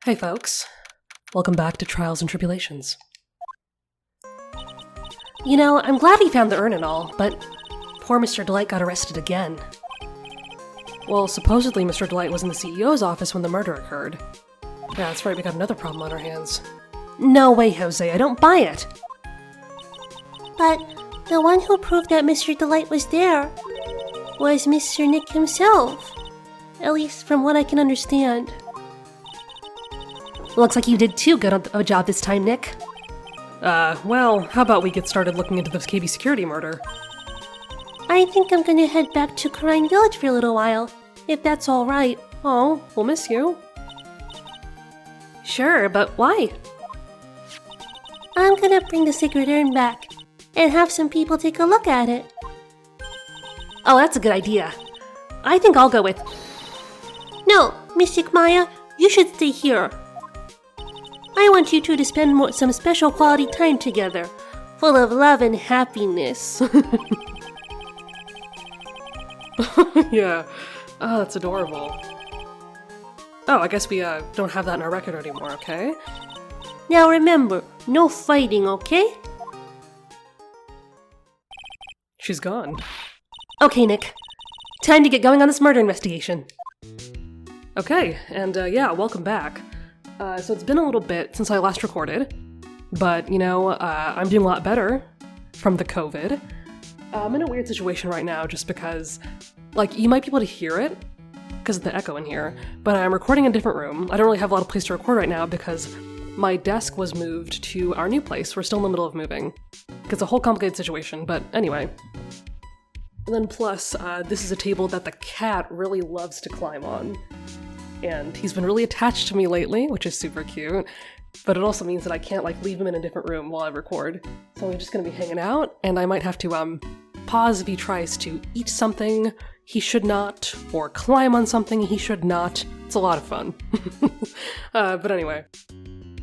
Hey folks, welcome back to Trials and Tribulations. You know, I'm glad we found the urn and all, but poor Mr. Delight got arrested again. Well, supposedly Mr. Delight was in the CEO's office when the murder occurred. Yeah, that's right, we got another problem on our hands. No way, Jose, I don't buy it! But the one who proved that Mr. Delight was there was Mr. Nick himself. At least from what I can understand. Looks like you did too good of a job this time, Nick. Well, how about we get started looking into this KB security murder? I think I'm gonna head back to Crime Village for a little while, if that's alright. Oh, we'll miss you. Sure, but why? I'm gonna bring the sacred urn back, and have some people take a look at it. Oh, that's a good idea. I think I'll go with... No, Mystic Maya, you should stay here. I want you two to spend some special quality time together, full of love and happiness. Yeah. Oh, that's adorable. Oh, I guess we don't have that in our record anymore, okay? Now remember, no fighting, okay? She's gone. Okay, Nick. Time to get going on this murder investigation. Okay, and yeah, welcome back. So it's been a little bit since I last recorded, but, you know, I'm doing a lot better from the COVID. I'm in a weird situation right now just because, like, you might be able to hear it because of the echo in here, but I'm recording in a different room. I don't really have a lot of place to record right now because my desk was moved to our new place. We're still in the middle of moving. It's a whole complicated situation, but anyway. And then plus, this is a table that the cat really loves to climb on. And he's been really attached to me lately, which is super cute. But it also means that I can't, like, leave him in a different room while I record. So we're just gonna be hanging out, and I might have to, pause if he tries to eat something he should not, or climb on something he should not. It's a lot of fun. But anyway.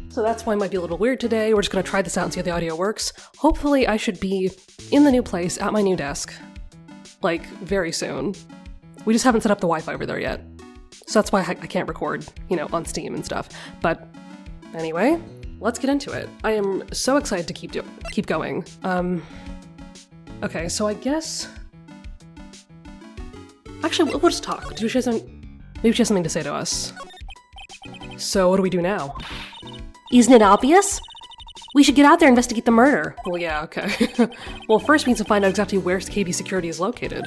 So that's why it might be a little weird today. We're just gonna try this out and see how the audio works. Hopefully I should be in the new place, at my new desk. Like, very soon. We just haven't set up the Wi-Fi over there yet. So that's why I can't record, you know, on Steam and stuff. But anyway, let's get into it. I am so excited to keep going. Okay, so I guess... Actually, we'll just talk. Maybe she has something to say to us. So what do we do now? Isn't it obvious? We should get out there and investigate the murder. Well, yeah, okay. Well, first we need to find out exactly where KB Security is located.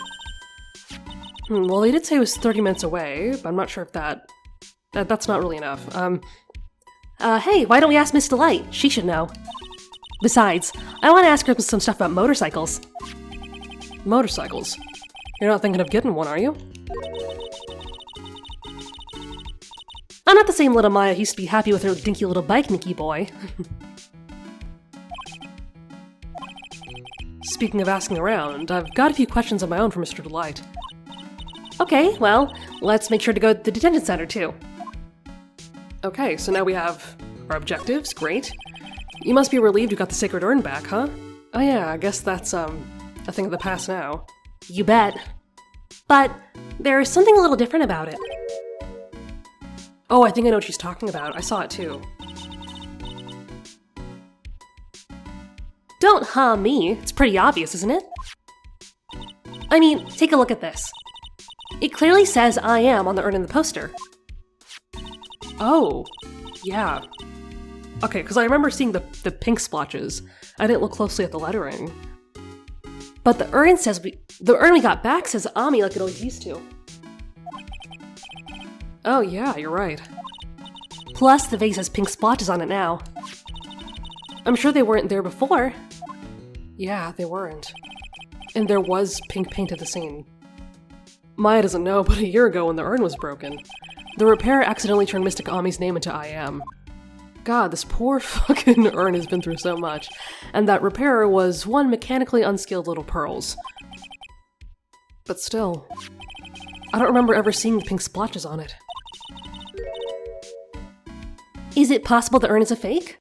Well, they did say it was 30 minutes away, but I'm not sure if that's not really enough. Hey, why don't we ask Miss Delight? She should know. Besides, I want to ask her some stuff about motorcycles. Motorcycles? You're not thinking of getting one, are you? I'm not the same little Maya who used to be happy with her dinky little bike, Nicky boy. Speaking of asking around, I've got a few questions of my own for Mr. Delight. Okay, well, let's make sure to go to the detention center, too. Okay, so now we have our objectives. Great. You must be relieved you got the sacred urn back, huh? Oh yeah, I guess that's, a thing of the past now. You bet. But there's something a little different about it. Oh, I think I know what she's talking about. I saw it too. Don't huh me. It's pretty obvious, isn't it? I mean, take a look at this. It clearly says I am on the urn in the poster. Oh, yeah. Okay, because I remember seeing the pink splotches. I didn't look closely at the lettering. But the urn we got back says Ami like it always used to. Oh yeah, you're right. Plus, the vase has pink splotches on it now. I'm sure they weren't there before. Yeah, they weren't. And there was pink paint at the scene. Maya doesn't know, but a year ago when the urn was broken, the repairer accidentally turned Mystic Ami's name into I am. God, this poor fucking urn has been through so much. And that repairer was one mechanically unskilled little Pearls. But still, I don't remember ever seeing the pink splotches on it. Is it possible the urn is a fake?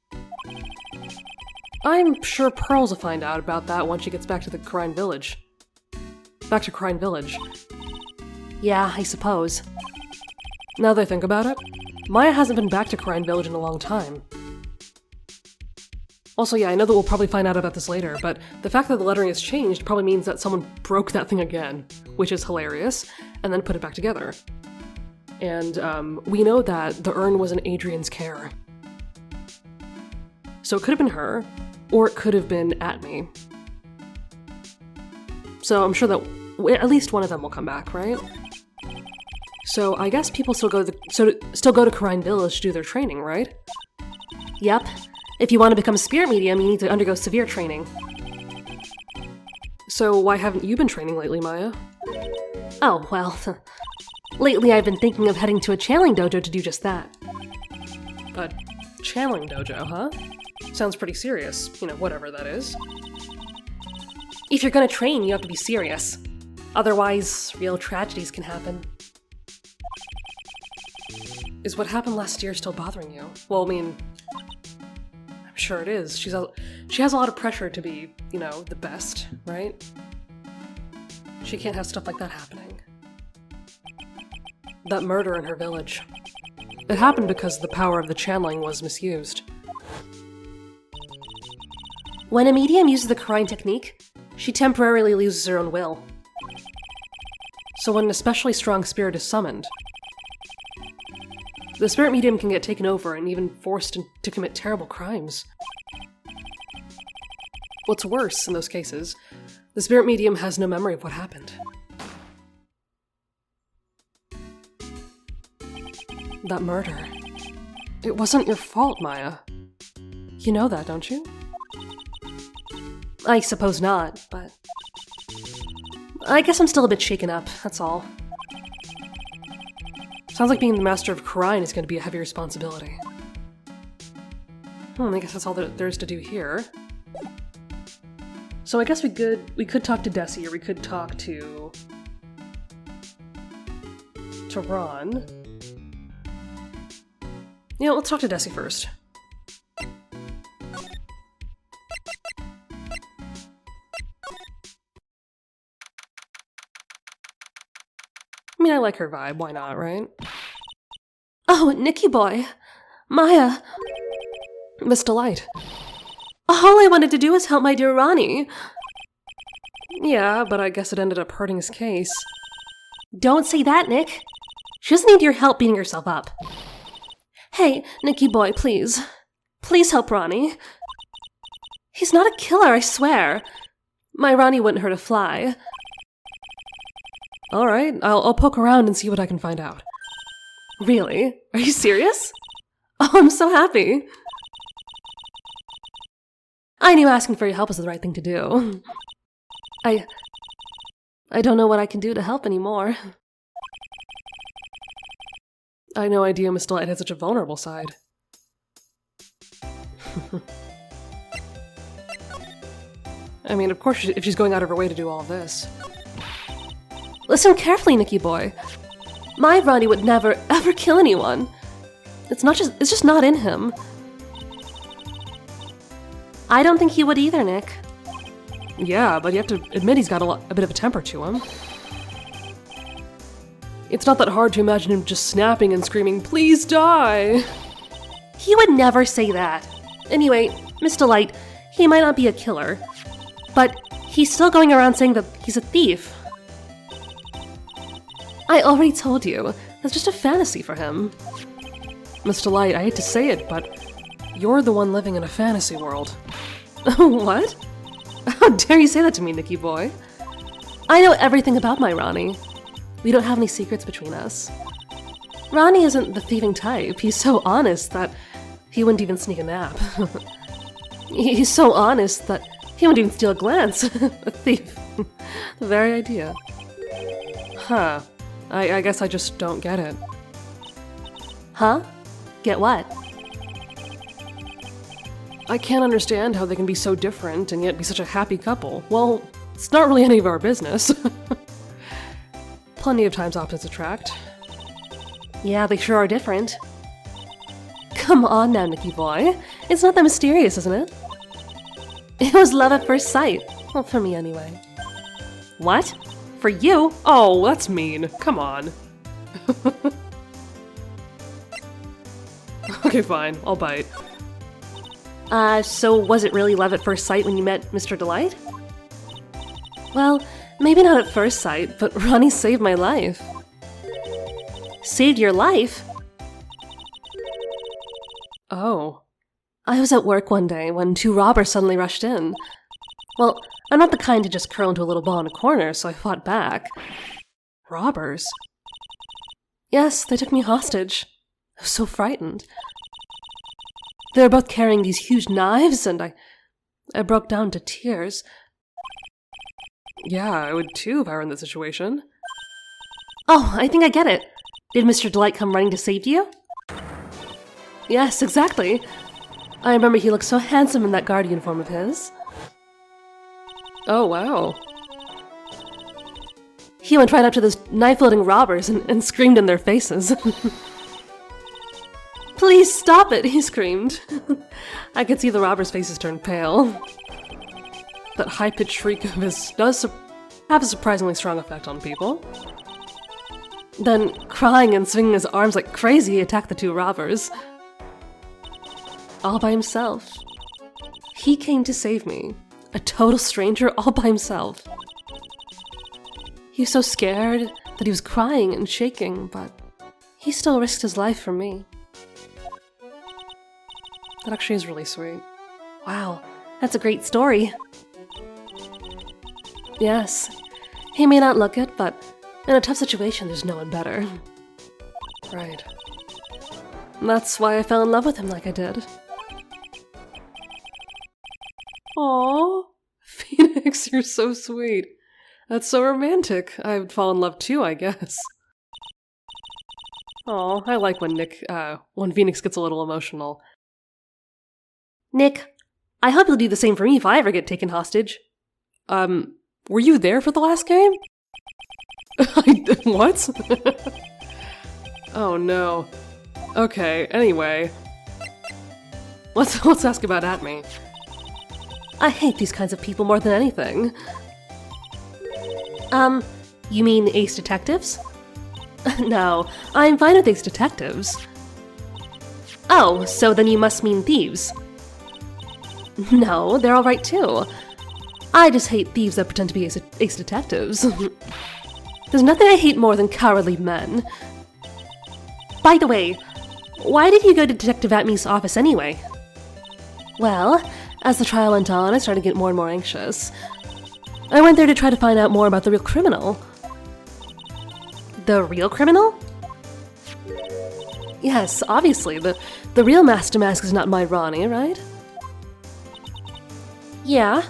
I'm sure Pearls will find out about that once she gets back to the Crime Village. Back to Crime Village. Yeah, I suppose. Now that I think about it, Maya hasn't been back to Karine Village in a long time. Also, yeah, I know that we'll probably find out about this later, but the fact that the lettering has changed probably means that someone broke that thing again, which is hilarious, and then put it back together. And we know that the urn was in Adrian's care. So it could have been her, or it could have been Atme. So I'm sure that at least one of them will come back, right? So I guess people still go to Karine Village to do their training, right? Yep. If you want to become a spirit medium, you need to undergo severe training. So why haven't you been training lately, Maya? Oh, well, lately I've been thinking of heading to a channeling dojo to do just that. A channeling dojo, huh? Sounds pretty serious, whatever that is. If you're gonna train, you have to be serious. Otherwise, real tragedies can happen. Is what happened last year still bothering you? Well, I'm sure it is. She has a lot of pressure to be, the best, right? She can't have stuff like that happening. That murder in her village. It happened because the power of the channeling was misused. When a medium uses the Karine technique, she temporarily loses her own will. So when an especially strong spirit is summoned, the spirit medium can get taken over and even forced to commit terrible crimes. What's worse, in those cases, the spirit medium has no memory of what happened. That murder. It wasn't your fault, Maya. You know that, don't you? I suppose not, but I guess I'm still a bit shaken up, that's all. Sounds like being the master of Karine is going to be a heavy responsibility. I guess that's all that there is to do here. So I guess we could talk to Desi, or we could talk to Ron. Let's talk to Desi first. I like her vibe, why not, right? Oh, Nicky boy. Maya. Miss Delight. All I wanted to do was help my dear Ronnie. Yeah, but I guess it ended up hurting his case. Don't say that, Nick. She doesn't need your help beating herself up. Hey, Nicky boy, please. Please help Ronnie. He's not a killer, I swear. My Ronnie wouldn't hurt a fly. Alright, I'll poke around and see what I can find out. Really? Are you serious? Oh, I'm so happy. I knew asking for your help was the right thing to do. I don't know what I can do to help anymore. I had no idea Miss Delight had such a vulnerable side. Of course, if she's going out of her way to do all of this. Listen carefully, Nicky boy. My Ronnie would never, ever kill anyone. It's just not in him. I don't think he would either, Nick. Yeah, but you have to admit he's got a bit of a temper to him. It's not that hard to imagine him just snapping and screaming, "Please die!" He would never say that. Anyway, Miss Delight, he might not be a killer, but he's still going around saying that he's a thief. I already told you, that's just a fantasy for him. Miss Delight, I hate to say it, but you're the one living in a fantasy world. What? How dare you say that to me, Nicky boy? I know everything about my Ronnie. We don't have any secrets between us. Ronnie isn't the thieving type. He's so honest that he wouldn't even sneak a nap. He's so honest that he wouldn't even steal a glance. A thief. The very idea. Huh. I guess I just don't get it. Huh? Get what? I can't understand how they can be so different and yet be such a happy couple. Well, it's not really any of our business. Plenty of times opposites attract. Yeah, they sure are different. Come on now, Nicky boy. It's not that mysterious, isn't it? It was love at first sight. Well, for me anyway. What? For you? Oh, that's mean. Come on. Okay, fine. I'll bite. So was it really love at first sight when you met Mr. Delight? Well, maybe not at first sight, but Ronnie saved my life. Saved your life? Oh. I was at work one day when 2 robbers suddenly rushed in. Well, I'm not the kind to just curl into a little ball in a corner, so I fought back. Robbers? Yes, they took me hostage. I was so frightened. They were both carrying these huge knives, and I broke down to tears. Yeah, I would too if I were in this situation. Oh, I think I get it. Did Mr. Delight come running to save you? Yes, exactly. I remember he looked so handsome in that guard uniform of his. Oh, wow. He went right up to those knife-wielding robbers and screamed in their faces. Please stop it, he screamed. I could see the robbers' faces turn pale. That high-pitched shriek of his does have a surprisingly strong effect on people. Then, crying and swinging his arms like crazy, he attacked the 2 robbers. All by himself. He came to save me. A total stranger all by himself. He was so scared that he was crying and shaking, but he still risked his life for me. That actually is really sweet. Wow, that's a great story. Yes, he may not look it, but in a tough situation, there's no one better. Right. That's why I fell in love with him like I did. Aww, Phoenix, you're so sweet. That's so romantic. I'd fall in love too, I guess. Aw, I like when when Phoenix gets a little emotional. Nick, I hope you'll do the same for me if I ever get taken hostage. Were you there for the last game? What? Oh no. Okay, anyway. Let's ask about At Me. I hate these kinds of people more than anything. You mean ace detectives? No, I'm fine with ace detectives. Oh, so then you must mean thieves. No, they're alright too. I just hate thieves that pretend to be ace detectives. There's nothing I hate more than cowardly men. By the way, why did you go to Detective Atme's office anyway? Well, as the trial went on, I started to get more and more anxious. I went there to try to find out more about the real criminal. The real criminal? Yes, obviously, the real Master Mask is not my Ronnie, right? Yeah.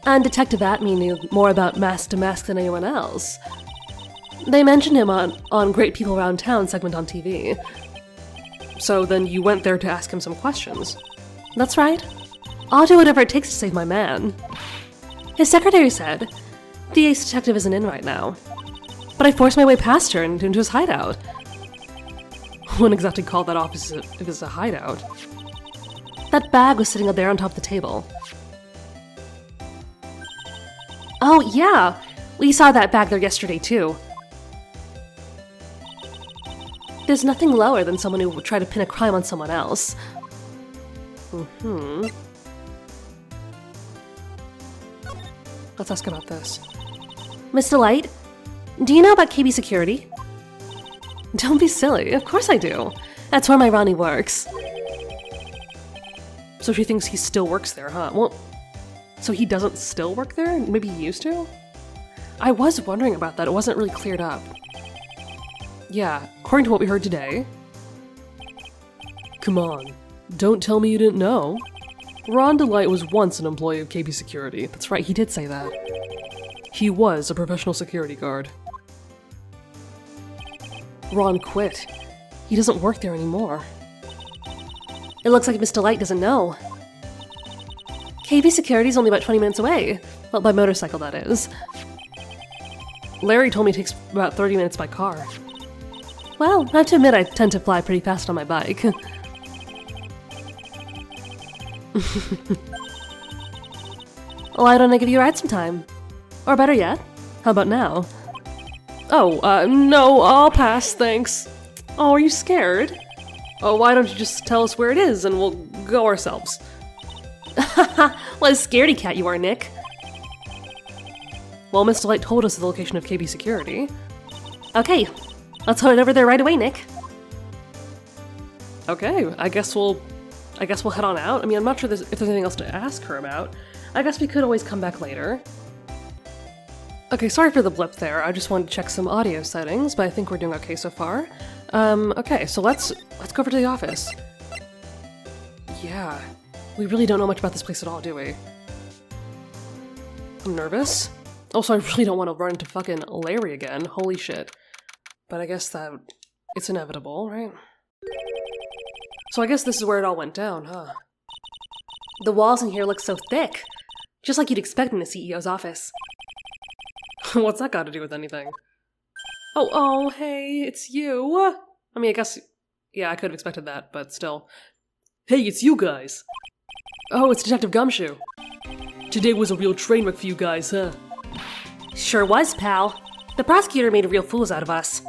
And Detective Atme knew more about Master Mask than anyone else. They mentioned him on Great People Around Town segment on TV. So then you went there to ask him some questions. That's right. I'll do whatever it takes to save my man. His secretary said, the ace detective isn't in right now. But I forced my way past her and into his hideout. Wouldn't exactly call that office if it's a hideout. That bag was sitting up there on top of the table. Oh, yeah! We saw that bag there yesterday, too. There's nothing lower than someone who would try to pin a crime on someone else. Let's ask about this. Miss Delight, do you know about KB Security? Don't be silly, of course I do. That's where my Ronnie works. So she thinks he still works there, huh? Well, so he doesn't still work there? Maybe he used to? I was wondering about that, it wasn't really cleared up. Yeah, according to what we heard today... Come on, don't tell me you didn't know. Ron Delight was once an employee of KB Security. That's right, he did say that. He was a professional security guard. Ron quit. He doesn't work there anymore. It looks like Miss Delight doesn't know. KB Security's only about 20 minutes away. Well, by motorcycle, that is. Larry told me it takes about 30 minutes by car. Well, I have to admit I tend to fly pretty fast on my bike. Why don't I give you a ride sometime? Or better yet, how about now? Oh, no, I'll pass, thanks. Oh, are you scared? Oh, why don't you just tell us where it is and we'll go ourselves? What a scaredy cat you are, Nick. Well, Mr. Light told us the location of KB security. Okay, let's head over there right away, Nick. Okay, I guess we'll head on out. I mean, I'm not sure if there's anything else to ask her about. I guess we could always come back later. Okay, sorry for the blip there. I just wanted to check some audio settings, but I think we're doing okay so far. Okay, so let's go over to the office. Yeah, we really don't know much about this place at all, do we? I'm nervous. Also, I really don't want to run into fucking Larry again. Holy shit. But I guess that it's inevitable, right? So I guess this is where it all went down, huh? The walls in here look so thick. Just like you'd expect in a CEO's office. What's that got to do with anything? Oh, hey, it's you. I mean, I guess, yeah, I could have expected that, but still. Hey, it's you guys. Oh, it's Detective Gumshoe. Today was a real train wreck for you guys, huh? Sure was, pal. The prosecutor made real fools out of us.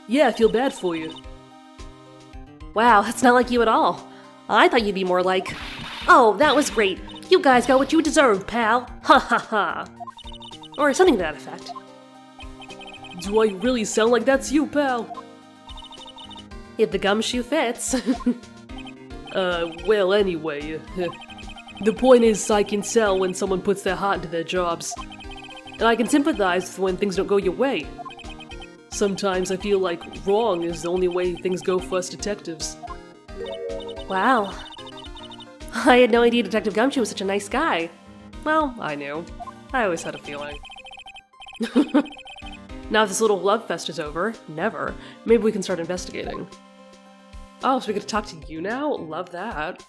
Yeah, I feel bad for you. Wow, that's not like you at all. I thought you'd be more like, oh, that was great. You guys got what you deserved, pal. Ha ha ha. Or something to that effect. Do I really sound like that's you, pal? If the gumshoe fits. Well, anyway. The point is, I can tell when someone puts their heart into their jobs. And I can sympathize when things don't go your way. Sometimes I feel like wrong is the only way things go for us detectives. Wow. I had no idea Detective Gumshoe was such a nice guy. Well, I knew. I always had a feeling. Now this little love fest is over. Never. Maybe we can start investigating. Oh, so we get to talk to you now? Love that.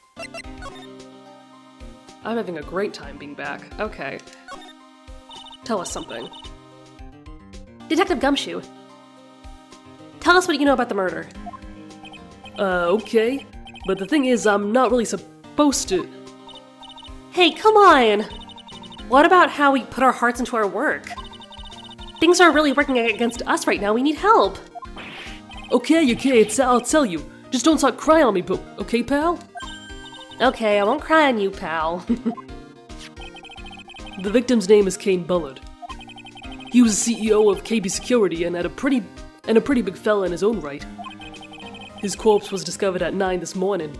I'm having a great time being back. Okay. Tell us something. Detective Gumshoe. Tell us what you know about the murder. Okay. But the thing is, I'm not really supposed to... Hey, come on! What about how we put our hearts into our work? Things are really working against us right now. We need help. Okay, I'll tell you. Just don't start crying on me, okay, pal? Okay, I won't cry on you, pal. The victim's name is Kane Bullard. He was the CEO of KB Security and a pretty big fella in his own right. His corpse was discovered at 9 this morning.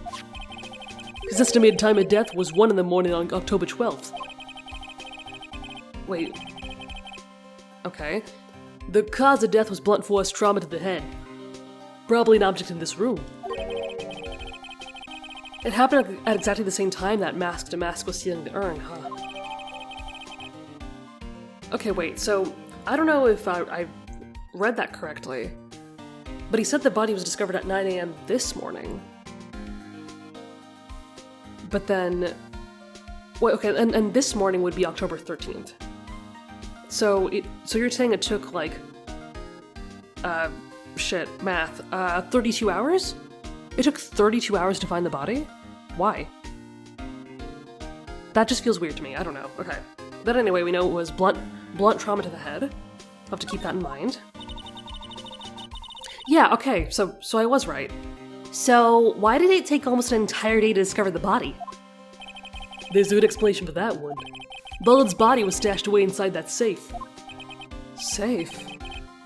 His estimated time of death was 1 in the morning on October 12th. Wait. Okay. The cause of death was blunt force trauma to the head. Probably an object in this room. It happened at exactly the same time that masked was stealing the urn, huh? Okay, wait, so I don't know if I read that correctly, but he said the body was discovered at 9 a.m. this morning. But then, wait, okay, and this morning would be October 13th. So you're saying it took like, math, 32 hours? It took 32 hours to find the body? Why? That just feels weird to me, I don't know, okay. But anyway, we know it was blunt trauma to the head. I'll have to keep that in mind. Yeah, okay, so I was right. So, why did it take almost an entire day to discover the body? There's a good explanation for that one. Bullard's body was stashed away inside that safe. Safe?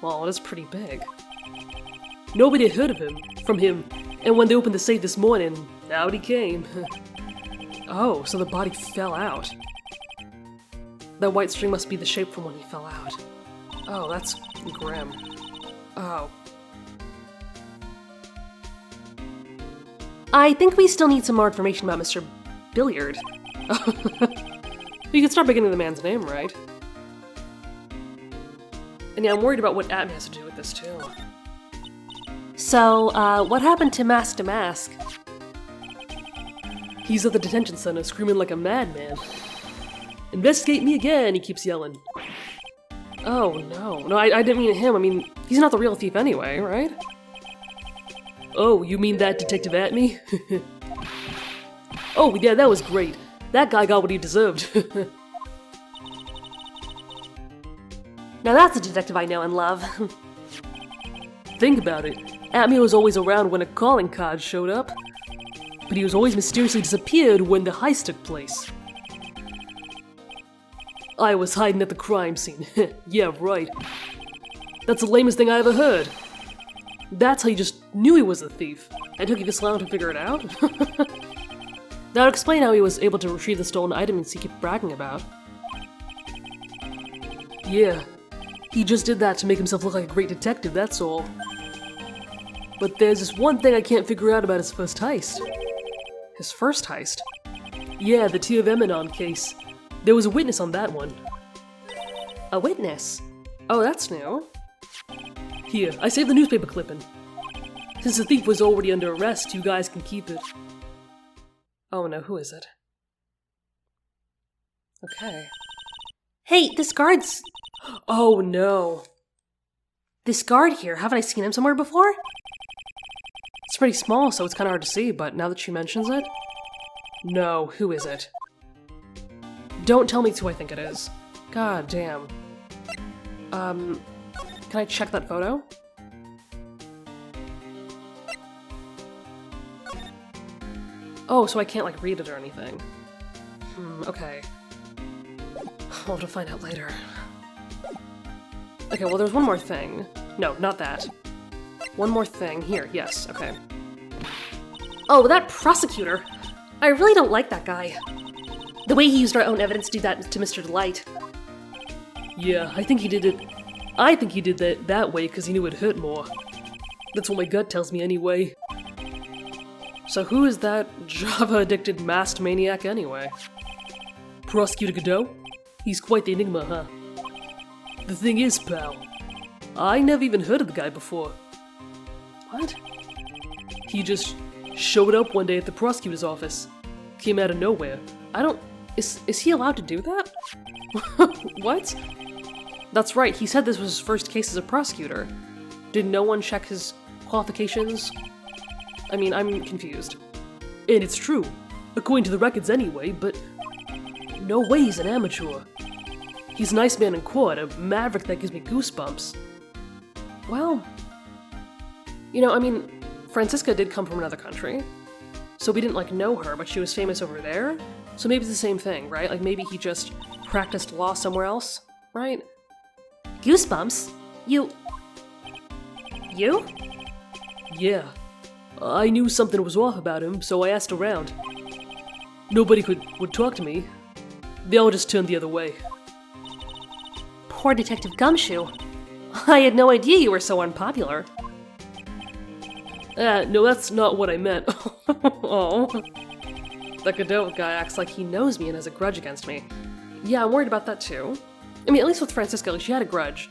Well, it is pretty big. Nobody had heard from him, and when they opened the safe this morning, out he came. Oh, so the body fell out. That white string must be the shape from when he fell out. Oh, that's grim. Oh. I think we still need some more information about Mr. Billiard. You can start beginning the man's name, right? And yeah, I'm worried about what Atme has to do with this, too. So, what happened to Mask to Mask? He's at the detention center screaming like a madman. Investigate me again, he keeps yelling. Oh, no. No, I didn't mean him. I mean, he's not the real thief anyway, right? Oh, you mean that Detective Atme? Oh, yeah, that was great. That guy got what he deserved. Now that's a detective I know and love. Think about it. Atmio was always around when a calling card showed up, but he was always mysteriously disappeared when the heist took place. I was hiding at the crime scene. Yeah, right. That's the lamest thing I ever heard. That's how you just knew he was a thief. And took you this long to figure it out? That would explain how he was able to retrieve the stolen items he kept bragging about. Yeah, he just did that to make himself look like a great detective, that's all. But there's this one thing I can't figure out about his first heist. His first heist? Yeah, the T of Eminon case. There was a witness on that one. A witness? Oh, that's new. Here, I saved the newspaper clipping. Since the thief was already under arrest, you guys can keep it. Oh no, who is it? Okay. Hey, this guard's... Oh no. This guard here, haven't I seen him somewhere before? It's pretty small, so it's kind of hard to see, but now that she mentions it... No, who is it? Don't tell me it's who I think it is. God damn. Can I check that photo? Oh, so I can't, like, read it or anything. Okay. I'll have to find out later. Okay, well, there's one more thing. No, not that. One more thing. Here, yes, okay. Oh, that prosecutor! I really don't like that guy. The way he used our own evidence to do that to Mr. Delight. Yeah, I think he did it that way because he knew it'd hurt more. That's what my gut tells me anyway. So who is that Java-addicted masked maniac anyway? Prosecutor Godot? He's quite the enigma, huh? The thing is, pal, I never even heard of the guy before. What? He just showed up one day at the prosecutor's office. Came out of nowhere. Is he allowed to do that? What? That's right, he said this was his first case as a prosecutor. Did no one check his qualifications? I mean, I'm confused. And it's true, according to the records anyway, but no way he's an amateur. He's a nice man in court, a maverick that gives me goosebumps. Well, you know, I mean, Francisca did come from another country, so we didn't, like, know her, but she was famous over there, so maybe it's the same thing, right? Like, maybe he just practiced law somewhere else, right? Goosebumps? You? Yeah. I knew something was off about him, so I asked around. Nobody would talk to me. They all just turned the other way. Poor Detective Gumshoe. I had no idea you were so unpopular. No, that's not what I meant. Oh. The Godot guy acts like he knows me and has a grudge against me. Yeah, I'm worried about that too. I mean, at least with Francisca, like, she had a grudge.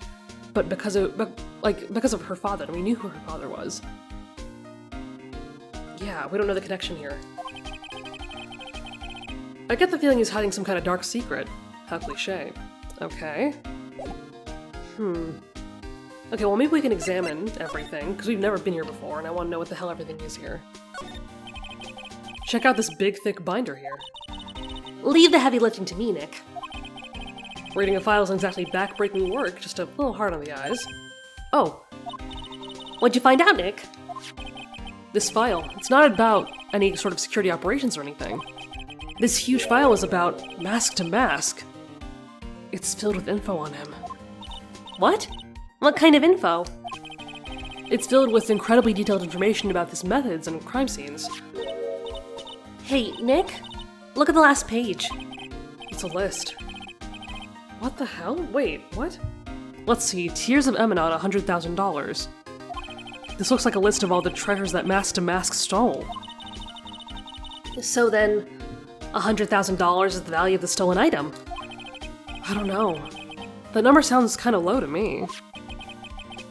But because of her father, and we knew who her father was. Yeah, we don't know the connection here. I get the feeling he's hiding some kind of dark secret. How cliché. Okay. Okay, well maybe we can examine everything, because we've never been here before, and I want to know what the hell everything is here. Check out this big, thick binder here. Leave the heavy lifting to me, Nick. Reading a file isn't exactly back-breaking work, just a little hard on the eyes. Oh. What'd you find out, Nick? This file, it's not about any sort of security operations or anything. This huge file is about mask to mask. It's filled with info on him. What? What kind of info? It's filled with incredibly detailed information about his methods and crime scenes. Hey, Nick? Look at the last page. It's a list. What the hell? Wait, what? Let's see, Tears of Eminon, $100,000. This looks like a list of all the treasures that Mask to Mask stole. So then, $100,000 is the value of the stolen item. I don't know. That number sounds kind of low to me.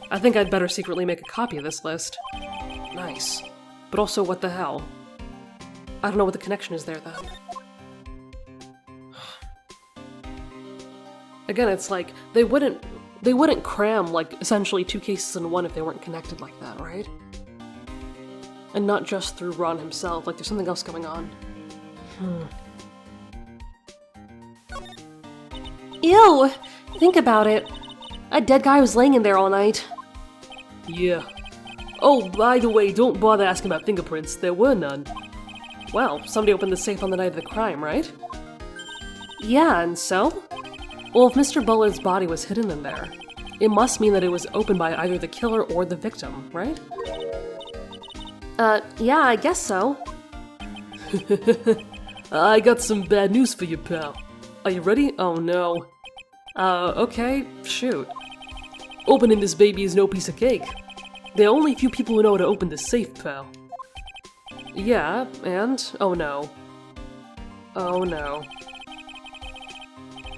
I think I'd better secretly make a copy of this list. Nice. But also, what the hell? I don't know what the connection is there, then. Again, it's like, they wouldn't cram, like, essentially two cases in one if they weren't connected like that, right? And not just through Ron himself, like there's something else going on. Ew! Think about it. A dead guy was laying in there all night. Yeah. Oh, by the way, don't bother asking about fingerprints. There were none. Well, somebody opened the safe on the night of the crime, right? Yeah, and so? Well, if Mr. Bullard's body was hidden in there, it must mean that it was opened by either the killer or the victim, right? Yeah, I guess so. I got some bad news for you, pal. Are you ready? Oh no. Okay, shoot. Opening this baby is no piece of cake. There are only a few people who know how to open this safe, pal. Yeah, and? Oh no. Oh no.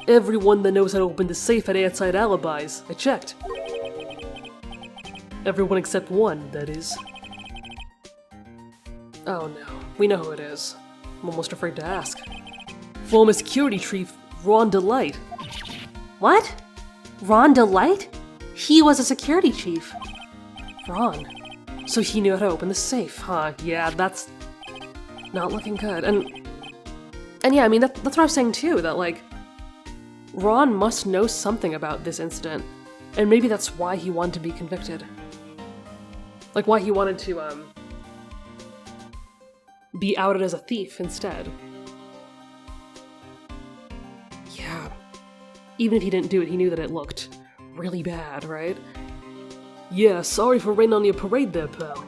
Everyone that knows how to open the safe had airside alibis. I checked. Everyone except one, that is. Oh no, we know who it is. I'm almost afraid to ask. Former security chief, Ron DeLight. What? Ron DeLight? He was a security chief. Ron. So he knew how to open the safe, huh? Yeah, that's not looking good. And yeah, I mean, that's what I was saying too, that like, Ron must know something about this incident, and maybe that's why he wanted to be convicted. Like, why he wanted to, be outed as a thief instead. Yeah. Even if he didn't do it, he knew that it looked really bad, right? Yeah, sorry for raining on your parade there, pal.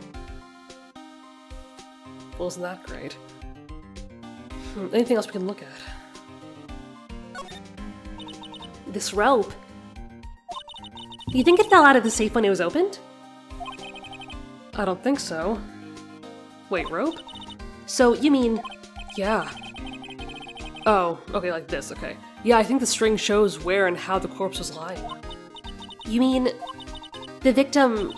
Well, isn't that great? Anything else we can look at? This rope. You think it fell out of the safe when it was opened? I don't think so. Wait, rope? So, you mean... Yeah. Oh, okay, like this, okay. Yeah, I think the string shows where and how the corpse was lying. You mean... the victim...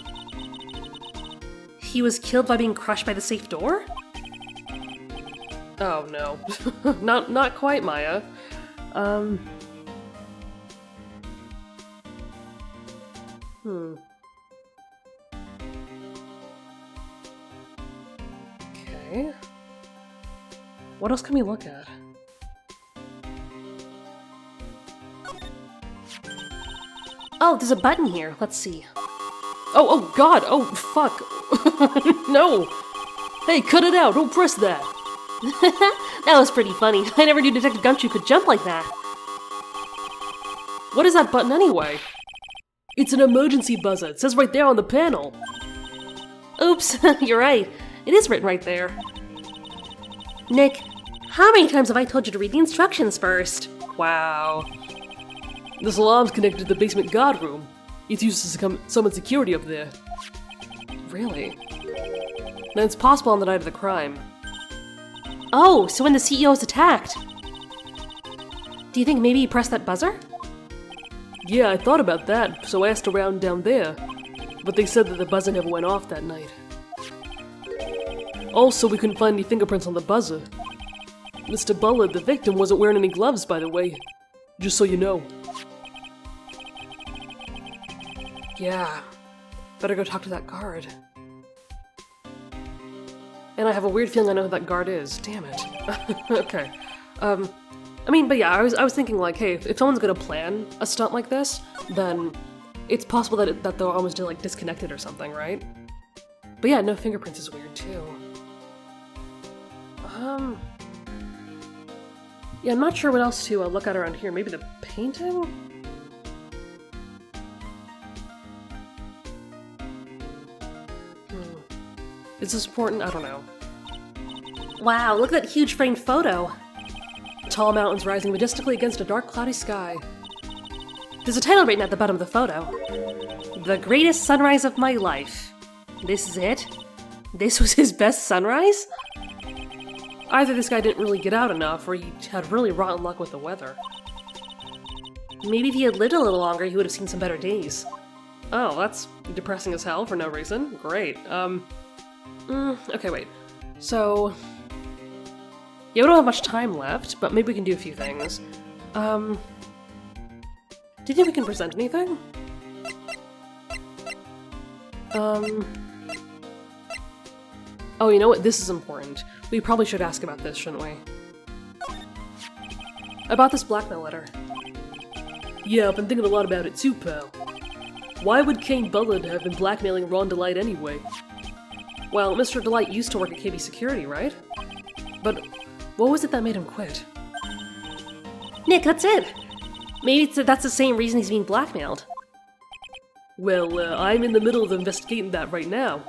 he was killed by being crushed by the safe door? Oh, no. Not quite, Maya. Okay. What else can we look at? Oh, there's a button here. Let's see. Oh god! Oh, fuck! No! Hey, cut it out! Don't press that! That was pretty funny. I never knew Detective Gumshoe could jump like that. What is that button anyway? It's an emergency buzzer. It says right there on the panel. Oops, you're right. It is written right there. Nick, how many times have I told you to read the instructions first? Wow. This alarm's connected to the basement guard room. It's used to summon security up there. Really? Then it's possible on the night of the crime. Oh, so when the CEO is attacked. Do you think maybe he pressed that buzzer? Yeah, I thought about that, so I asked around down there. But they said that the buzzer never went off that night. Also, we couldn't find any fingerprints on the buzzer. Mr. Bullard, the victim, wasn't wearing any gloves, by the way. Just so you know. Yeah. Better go talk to that guard. And I have a weird feeling I know who that guard is. Damn it. Okay. I mean, but yeah, I was thinking like, hey, if someone's gonna plan a stunt like this, then it's possible that they'll almost like disconnected or something, right? But yeah, no fingerprints is weird too. Yeah, I'm not sure what else to look at around here. Maybe the painting? Is this important? I don't know. Wow, look at that huge framed photo. Tall mountains rising majestically against a dark, cloudy sky. There's a title written at the bottom of the photo. The greatest sunrise of my life. This is it? This was his best sunrise? Either this guy didn't really get out enough, or he had really rotten luck with the weather. Maybe if he had lived a little longer, he would have seen some better days. Oh, that's depressing as hell for no reason. Great. Okay, wait. So... yeah, we don't have much time left, but maybe we can do a few things. Do you think we can present anything? Oh, you know what? This is important. We probably should ask about this, shouldn't we? About this blackmail letter. Yeah, I've been thinking a lot about it too, pal. Why would Kane Bullard have been blackmailing Ron Delight anyway? Well, Mr. Delight used to work at KB Security, right? But what was it that made him quit? Nick, that's it! Maybe that's the same reason he's being blackmailed. Well, I'm in the middle of investigating that right now.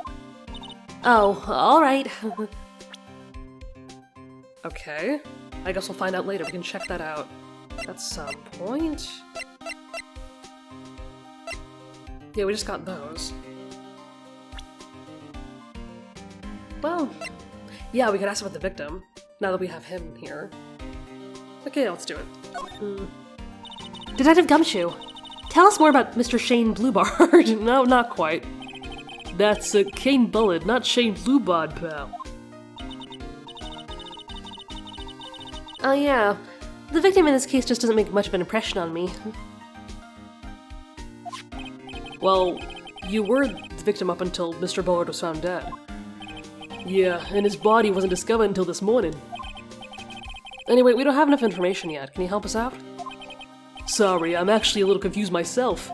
Oh, alright. Okay. I guess we'll find out later. We can check that out at some point. Yeah, we just got those. Well, yeah, we could ask about the victim, now that we have him here. Okay, let's do it. Detective Gumshoe, tell us more about Mr. Shane Bluebard. No, not quite. That's Kane Bullard, not Shane Bluebard, pal. Oh yeah, the victim in this case just doesn't make much of an impression on me. Well, you were the victim up until Mr. Bullard was found dead. Yeah, and his body wasn't discovered until this morning. Anyway, we don't have enough information yet. Can you help us out? Sorry, I'm actually a little confused myself.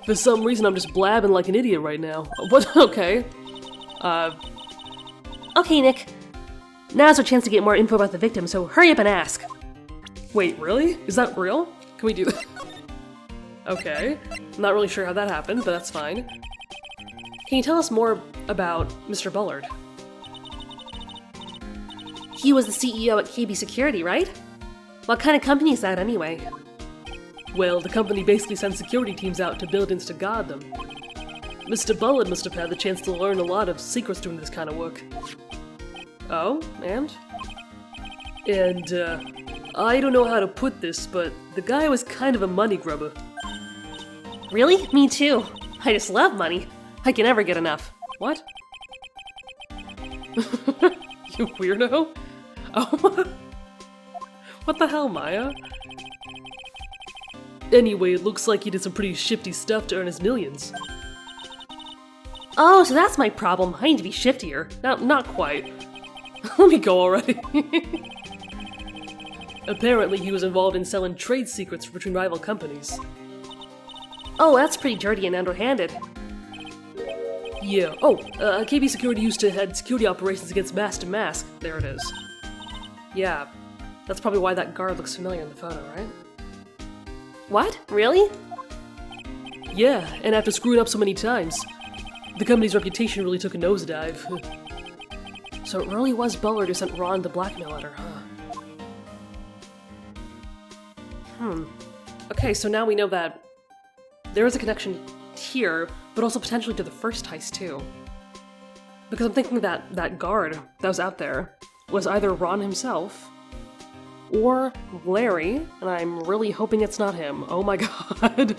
For some reason, I'm just blabbing like an idiot right now. What? Okay. Okay, Nick. Now's our chance to get more info about the victim, so hurry up and ask. Wait, really? Is that real? Can we do that? Okay. I'm not really sure how that happened, but that's fine. Can you tell us more about Mr. Bullard? He was the CEO at KB Security, right? What kind of company is that anyway? Well, the company basically sends security teams out to buildings to guard them. Mr. Bullard must have had the chance to learn a lot of secrets doing this kind of work. Oh, and? And, I don't know how to put this, but the guy was kind of a money grubber. Really? Me too. I just love money. I can never get enough. What? You weirdo? Oh, what the hell, Maya? Anyway, it looks like he did some pretty shifty stuff to earn his millions. Oh, so that's my problem. I need to be shiftier. No, not quite. Let me go already. Apparently, he was involved in selling trade secrets between rival companies. Oh, that's pretty dirty and underhanded. Yeah. Oh, KB Security used to head security operations against mask to mask. There it is. Yeah. That's probably why that guard looks familiar in the photo, right? What? Really? Yeah, and after screwing up so many times, the company's reputation really took a nosedive. So it really was Bullard who sent Ron the blackmail letter, huh? Okay, so now we know that there is a connection here, but also potentially to the first heist too. Because I'm thinking that that guard that was out there was either Ron himself or Larry, and I'm really hoping it's not him. Oh my god.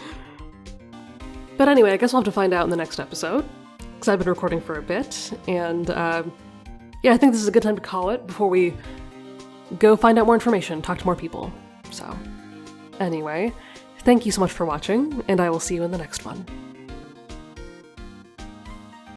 But anyway, I guess we'll have to find out in the next episode, because I've been recording for a bit, and yeah, I think this is a good time to call it before we go find out more information, talk to more people. So, anyway, thank you so much for watching, and I will see you in the next one.